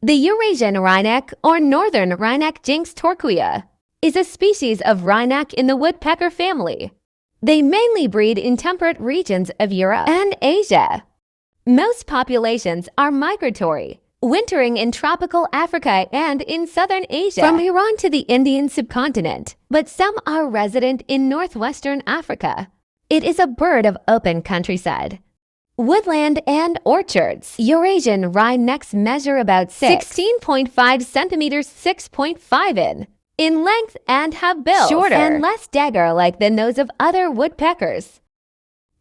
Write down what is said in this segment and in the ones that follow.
The Eurasian wryneck or northern wryneck Jynx torquilla is a species of wryneck in the woodpecker family. They mainly breed in temperate regions of Europe and Asia. Most populations are migratory, wintering in tropical Africa and in southern Asia, from Iran to the Indian subcontinent, but some are resident in northwestern Africa. It is a bird of open countryside, woodland, and orchards. Eurasian wrynecks measure about 16.5 centimeters, 6.5 in length, and have bills shorter and less dagger-like than those of other woodpeckers.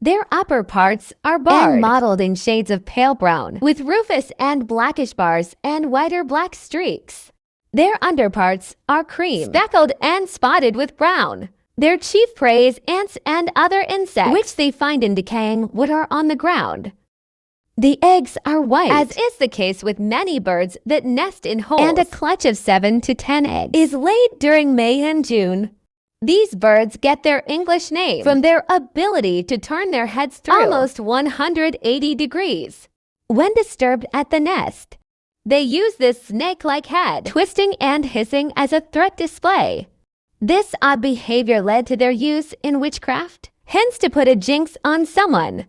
Their upper parts are barred and mottled in shades of pale brown, with rufous and blackish bars and whiter black streaks. Their underparts are cream, speckled, and spotted with brown. Their chief prey is ants and other insects, which they find in decaying wood or on the ground. The eggs are white, as is the case with many birds that nest in holes, and a clutch of 7 to 10 eggs is laid during May and June. These birds get their English name from their ability to turn their heads through almost 180 degrees. When disturbed at the nest, they use this snake-like head, twisting and hissing as a threat display. This odd behavior led to their use in witchcraft, hence to put a jinx on someone.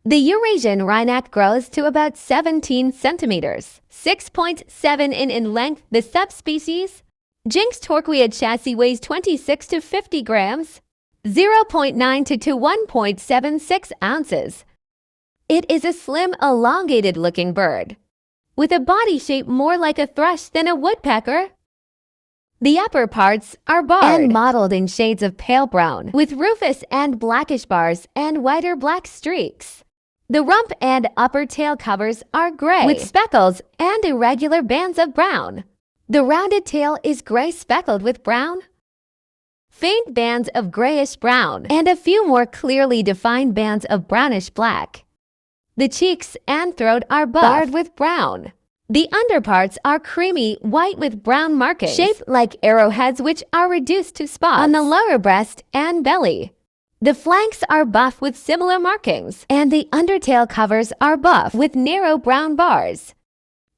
The Eurasian wryneck grows to about 17 centimeters, 6.7 in length. The subspecies, Jynx torquilla tschusii, weighs 26 to 50 grams, 0.9 to 1.76 ounces. It is a slim, elongated-looking bird, with a body shape more like a thrush than a woodpecker. The upper parts are barred and mottled in shades of pale brown, with rufous and blackish bars and whiter black streaks. The rump and upper tail covers are gray, with speckles and irregular bands of brown. The rounded tail is gray speckled with brown, faint bands of greyish-brown, and a few more clearly defined bands of brownish-black. The cheeks and throat are barred with brown. The underparts are creamy white with brown markings, shaped like arrowheads, which are reduced to spots on the lower breast and belly. The flanks are buff with similar markings, and the undertail covers are buff with narrow brown bars.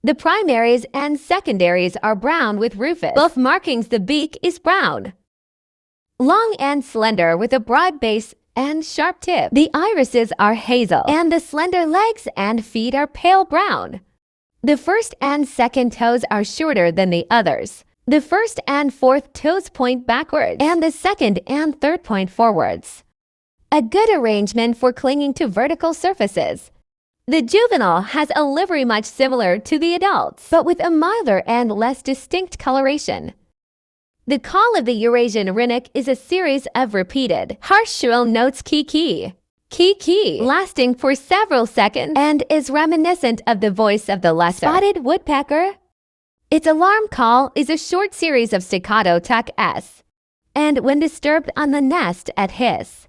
The primaries and secondaries are brown with rufous-buff markings. The beak is brown, long and slender, with a broad base and sharp tip. The irises are hazel, and the slender legs and feet are pale brown. The first and second toes are shorter than the others. The first and fourth toes point backwards, and the second and third point forwards. A good arrangement for clinging to vertical surfaces. The juvenile has a livery much similar to the adults, but with a milder and less distinct coloration. The call of the Eurasian wryneck is a series of repeated, harsh shrill notes, kee-kee, kee-kee, lasting for several seconds, and is reminiscent of the voice of the lesser spotted woodpecker. Its alarm call is a short series of staccato tuck-s, and when disturbed on the nest, at hiss.